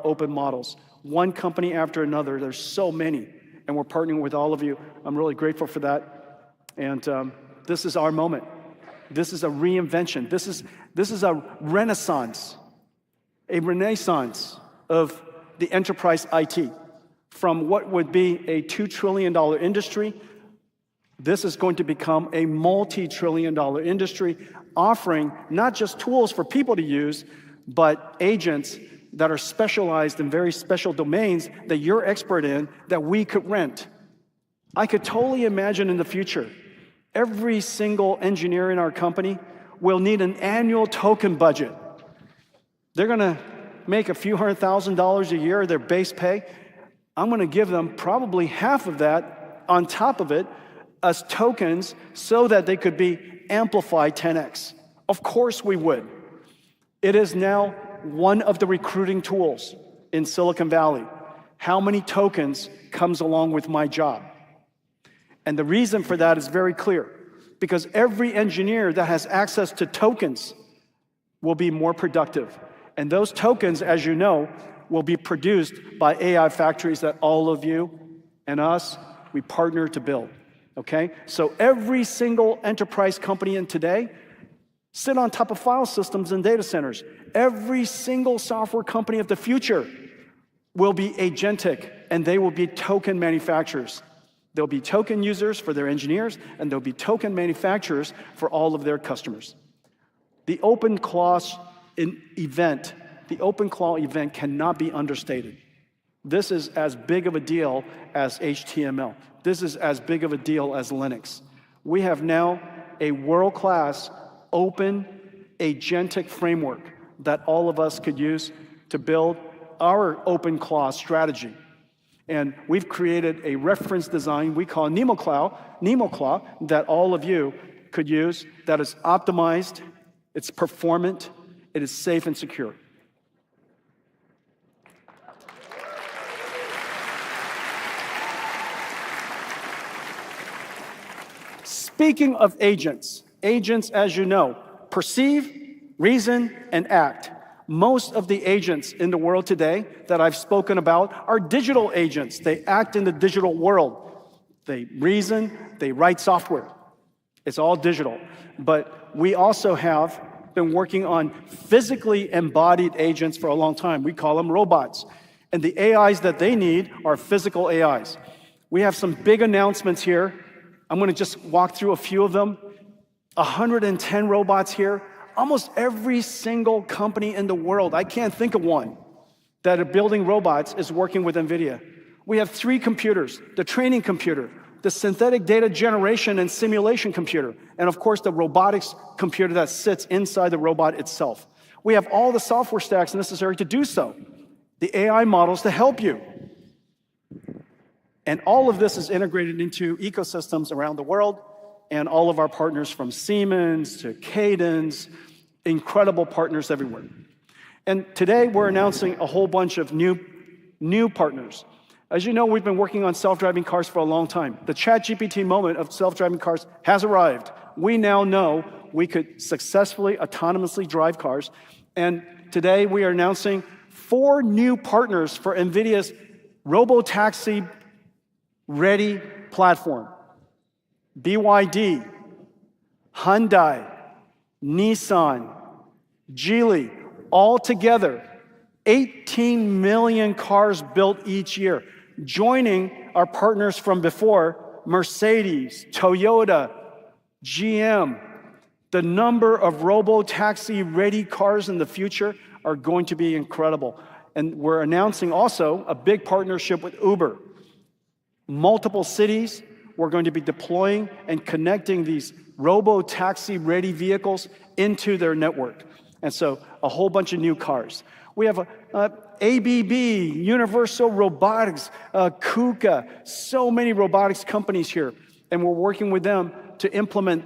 open models. One company after another. There's so many. And we're partnering with all of you. I'm really grateful for that. And this is our moment. This is a reinvention. This is a renaissance of the enterprise IT. From what would be a $2 trillion industry, this is going to become a multi-trillion-dollar industry, offering not just tools for people to use, but agents that are specialized in very special domains that you're expert in, that we could rent. I could totally imagine in the future, every single engineer in our company will need an annual token budget. They're gonna make a few $100,000 a year, their base pay. I'm gonna give them probably half of that on top of it as tokens so that they could be amplified 10x. Of course we would. It is now one of the recruiting tools in Silicon Valley. How many tokens comes along with my job? And the reason for that is very clear, because every engineer that has access to tokens will be more productive. And those tokens, as you know, will be produced by AI factories that all of you and us, we partner to build, okay? So every single enterprise company in today sit on top of file systems and data centers. Every single software company of the future will be agentic, and they will be token manufacturers. There'll be token users for their engineers, and there'll be token manufacturers for all of their customers. The OpenClaw event cannot be understated. This is as big of a deal as HTML. This is as big of a deal as Linux. We have now a world-class, open, agentic framework that all of us could use to build our OpenClaw strategy. And we've created a reference design we call NemoClaw, that all of you could use, that is optimized, it's performant, it is safe and secure. Speaking of agents, as you know, perceive, reason, and act. Most of the agents in the world today that I've spoken about are digital agents. They act in the digital world. They reason, they write software. It's all digital. But we also have been working on physically embodied agents for a long time. We call them robots. And the AIs that they need are physical AIs. We have some big announcements here. I'm going to just walk through a few of them. 110 robots here. Almost every single company in the world, I can't think of one, that are building robots is working with Nvda. We have 3 computers: the training computer, the synthetic data generation and simulation computer, and of course the robotics computer that sits inside the robot itself. We have all the software stacks necessary to do so, the AI models to help you. And all of this is integrated into ecosystems around the world, and all of our partners from Siemens to Cadence, incredible partners everywhere. And today we're announcing a whole bunch of new partners. As you know, we've been working on self-driving cars for a long time. The ChatGPT moment of self-driving cars has arrived. We now know we could successfully, autonomously drive cars. And today we are announcing 4 new partners for NVIDIA's robotaxi-ready platform. BYD, Hyundai, Nissan, Geely, all together, 18 million cars built each year, joining our partners from before, Mercedes, Toyota, GM. The number of robo-taxi-ready cars in the future are going to be incredible. And we're announcing also a big partnership with Uber. Multiple cities, we're going to be deploying and connecting these robo-taxi-ready vehicles into their network. And so a whole bunch of new cars. We have ABB, Universal Robotics, KUKA, so many robotics companies here. And we're working with them to implement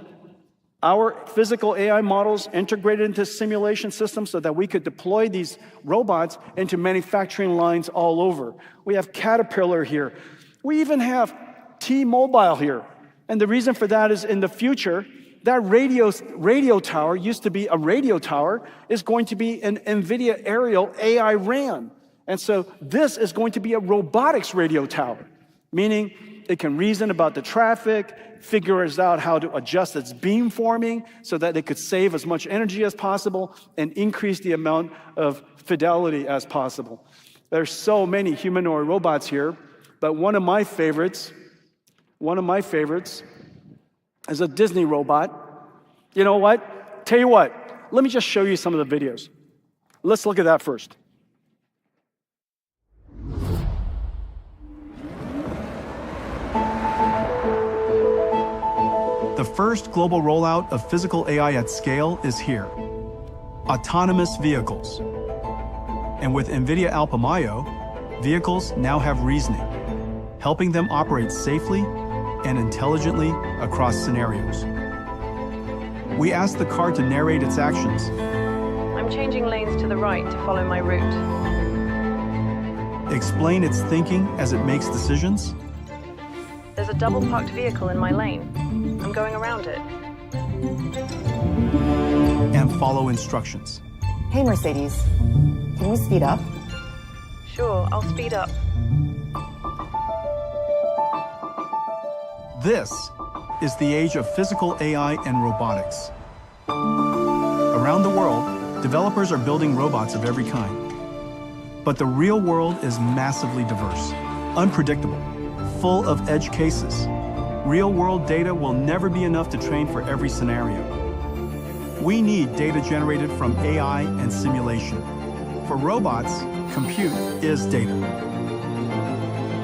our physical AI models integrated into simulation systems so that we could deploy these robots into manufacturing lines all over. We have Caterpillar here. We even have T-Mobile here. And the reason for that is in the future, that radio tower used to be a radio tower, is going to be an NVIDIA aerial AI RAN. And so this is going to be a robotics radio tower, meaning it can reason about the traffic, figures out how to adjust its beamforming so that it could save as much energy as possible and increase the amount of fidelity as possible. There's so many humanoid robots here, but one of my favorites is a Disney robot. You know what? Tell you what, let me just show you some of the videos. Let's look at that first. The first global rollout of physical AI at scale is here. Autonomous vehicles. And with Nvda Alpamayo, vehicles now have reasoning, helping them operate safely and intelligently across scenarios. We asked the car to narrate its actions. I'm changing lanes to the right to follow my route. Explain its thinking as it makes decisions. There's a double parked vehicle in my lane. I'm going around it. And follow instructions. Hey, Mercedes, can we speed up? Sure, I'll speed up. This is the age of physical AI and robotics. Around the world, developers are building robots of every kind. But the real world is massively diverse, unpredictable, full of edge cases. Real-world data will never be enough to train for every scenario. We need data generated from AI and simulation. For robots, compute is data.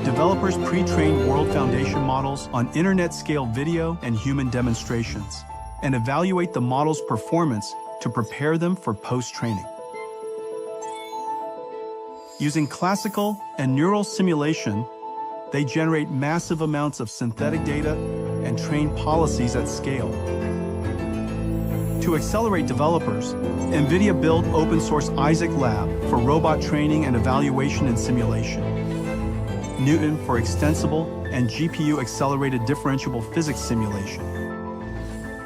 Developers pre-train world foundation models on internet-scale video and human demonstrations, and evaluate the model's performance to prepare them for post-training. Using classical and neural simulation, they generate massive amounts of synthetic data and train policies at scale. To accelerate developers, NVIDIA built open-source Isaac Lab for robot training and evaluation and simulation, Newton for extensible and GPU-accelerated differentiable physics simulation,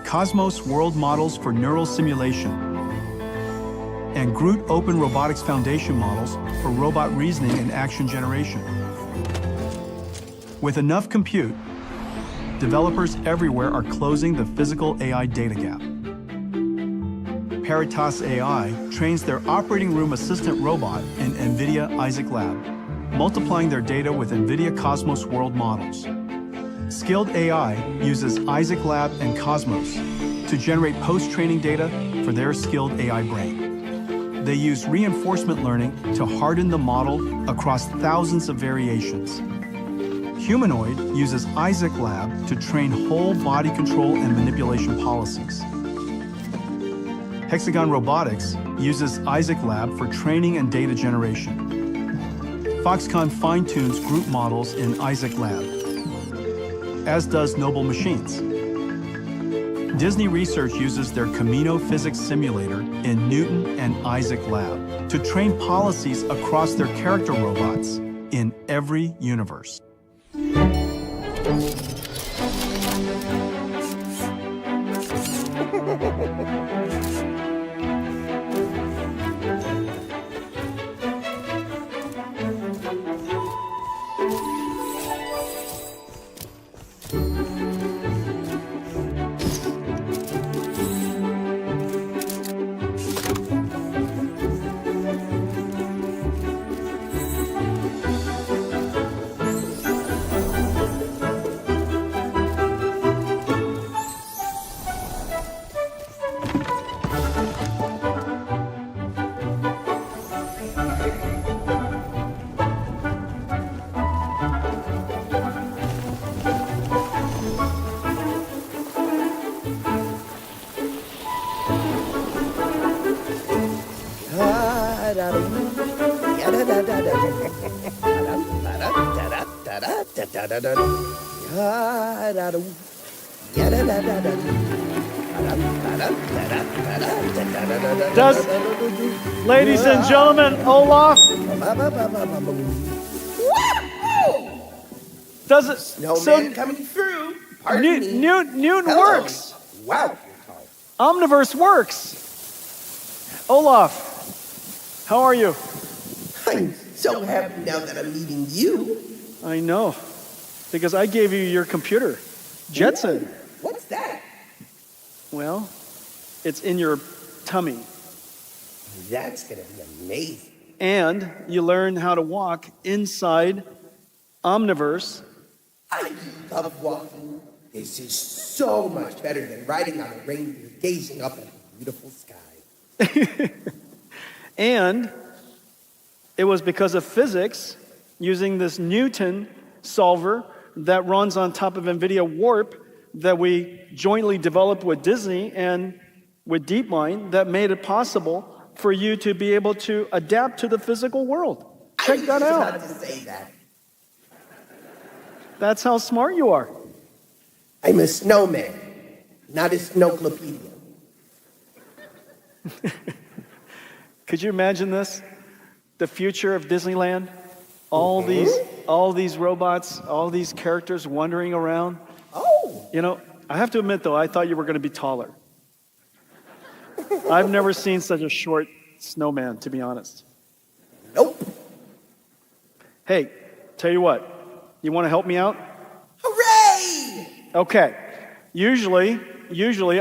Cosmos World Models for neural simulation, and Groot Open Robotics Foundation models for robot reasoning and action generation. With enough compute, developers everywhere are closing the physical AI data gap. Peritas AI trains their operating room assistant robot in NVIDIA Isaac Lab, multiplying their data with NVIDIA Cosmos World Models. Skilled AI uses Isaac Lab and Cosmos to generate post-training data for their skilled AI brain. They use reinforcement learning to harden the model across thousands of variations. Humanoid uses Isaac Lab to train whole body control and manipulation policies. Hexagon Robotics uses Isaac Lab for training and data generation. Foxconn fine-tunes group models in Isaac Lab, as does Noble Machines. Disney Research uses their Camino physics simulator in Newton and Isaac Lab to train policies across their character robots in every universe. Ladies and gentlemen, Olaf. Does it? Snowman coming through. Newton works. Wow. Omniverse works. Olaf, how are you? I'm so happy now that I'm meeting you. I know, because I gave you your computer, Jetson. What's that? Well, it's in your tummy. That's gonna be amazing. And you learn how to walk inside Omniverse. I love walking. This is so much better than riding on a reindeer, gazing up at a beautiful sky. And it was because of physics, using this Newton solver that runs on top of Nvda Warp, that we jointly developed with Disney and with DeepMind, that made it possible for you to be able to adapt to the physical world. Check that out. I was just about to say that. That's how smart you are. I'm a snowman, not a snowclopedia. Could you imagine this? The future of Disneyland? All these robots, all these characters wandering around. Oh, You know, I have to admit though, I thought you were going to be taller. I've never seen such a short snowman, to be honest. nope. Hey, tell you what, you want to help me out? Hooray! Okay. Usually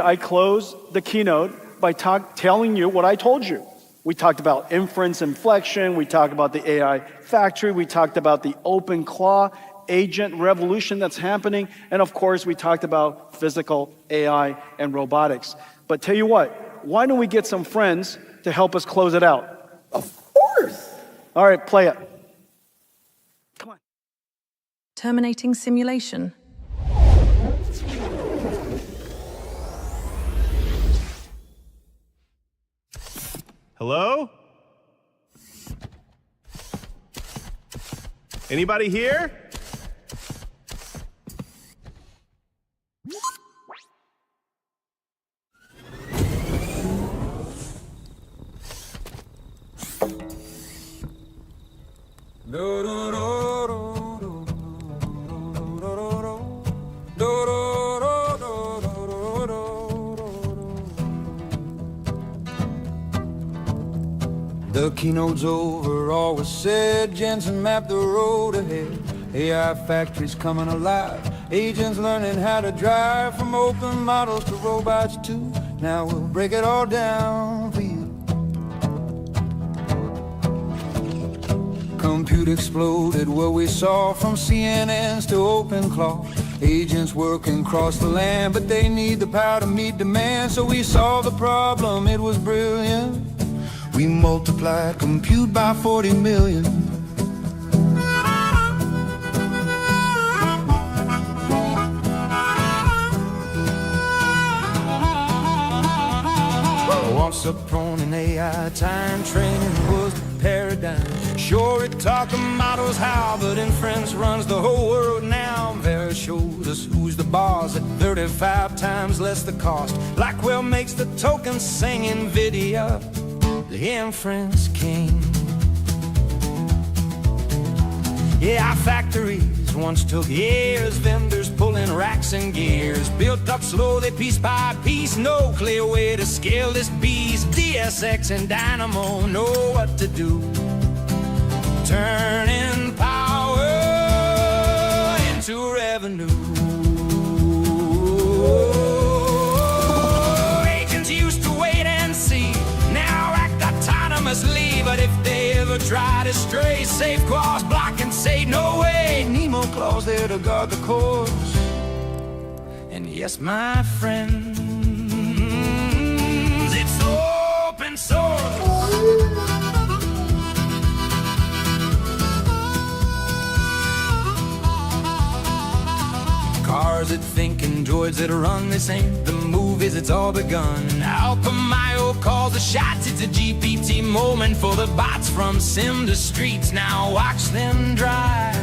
I close the keynote by telling you what I told you. We talked about inference inflection, we talked about the AI factory, we talked about the open claw agent revolution that's happening, and of course we talked about physical AI and robotics. But tell you what, why don't we get some friends to help us close it out? Of course. All right, play it. Come on. Terminating simulation. Hello? Anybody here? The keynote's over, all was said. Jensen mapped the road ahead. AI factories coming alive. Agents learning how to drive. From open models to robots too. Now we'll break it all down for you. Compute exploded what we saw. From CNNs to open claw. Agents working across the land, but they need the power to meet demand. So we solved the problem, it was brilliant. We multiplied compute by 40 million. Once upon an AI time, training was the paradigm. Sure, it taught the models how, but inference runs the whole world now. Vera shows us who's the boss at 35 times less the cost. Blackwell makes the tokens sing Nvidia, the inference king. Yeah, our factories once took years, vendors pulling racks and gears, built up slowly piece by piece, no clear way to scale this beast. DSX and Dynamo know what to do, turning power into revenue. Agents used to wait and see, now act autonomously, but if they ever try to stray, safe clause block and say no way. Nemo clause there to guard the course. And yes, my friends, it's open source. Cars that think and droids that run, this ain't the movies, it's all begun. Alpha Mayo calls the shots, it's a GPT moment for the bots from sim to streets. Now watch them drive,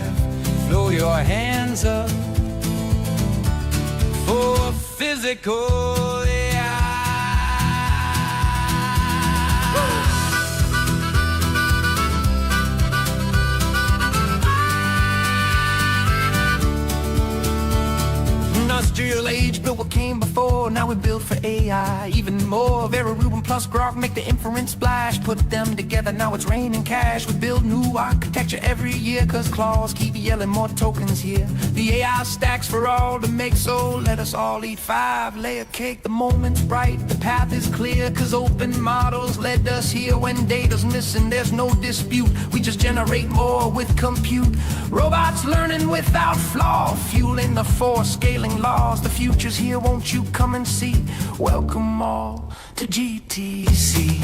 throw your hands up for physical AI. Industrial age, built what came before. Now we build for AI, even more. Vera Rubin plus Grok make the inference splash. Put them together, now it's raining cash. We build new architecture every year, cause claws keep yelling more tokens here. The AI stacks for all to make, so let us all eat 5-layer cake. The moment's bright, the path is clear, cause open models led us here. When data's missing, there's no dispute. We just generate more with compute. Robots learning without flaw, fueling the force, scaling laws. The future's here, won't you come and see? Welcome all to GTC.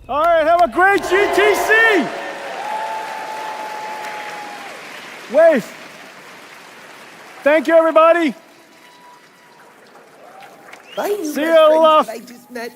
All right, have a great GTC! Wave. Thank you, everybody. My new See best you, friends love. that I just met.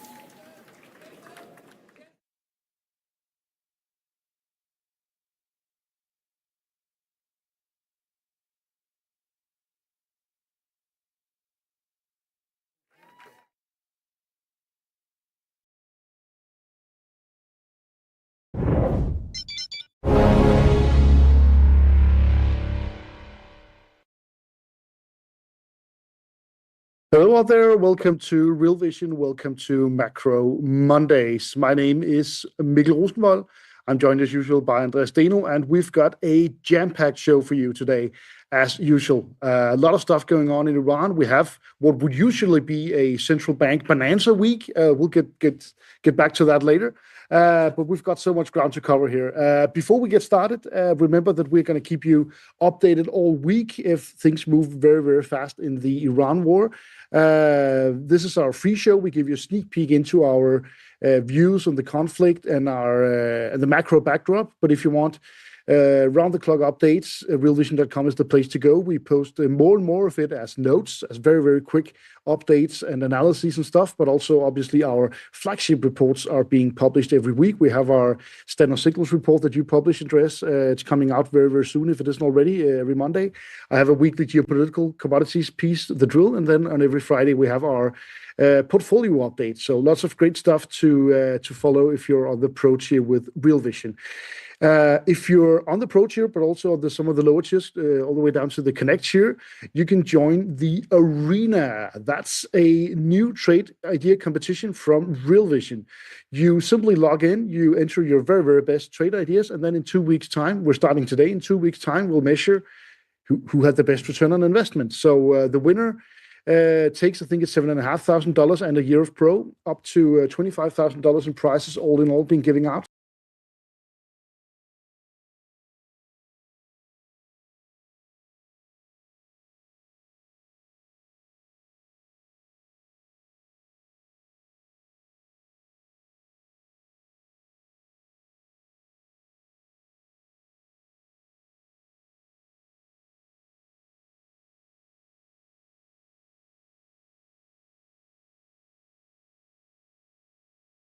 Hello out there, welcome to Real Vision, welcome to Macro Mondays. My name is Mikkel Rosenvold. I'm joined as usual by Andreas Deno, and we've got a jam-packed show for you today, as usual. A lot of stuff going on in Iran. We have what would usually be a central bank bonanza week. We'll get back to that later. But we've got so much ground to cover here. Before we get started, remember that we're going to keep you updated all week if things move very, very fast in the Iran war. This is our free show. We give you a sneak peek into our views on the conflict and the macro backdrop. But if you want round-the-clock updates, realvision.com is the place to go. We post more and more of it as notes, as very, very quick updates and analyses and stuff, but also, obviously, our flagship reports are being published every week. We have our Steno Signals report that you publish, Andreas. It's coming out very, very soon, if it isn't already, every Monday. I have a weekly geopolitical commodities piece, The Drill, and then on every Friday we have our portfolio update. So lots of great stuff to follow if you're on the Pro tier with Real Vision. If you're on the Pro tier, but also on some of the lower tiers, all the way down to the Connect tier, you can join the Arena. That's a new trade idea competition from Real Vision. You simply log in, you enter your very, very best trade ideas, and then in 2 weeks' time, we're starting today, in 2 weeks' time, we'll measure who had the best return on investment. So the winner takes, I think it's $7,500 and a year of Pro, up to $25,000 in prizes, all in all, being giving out.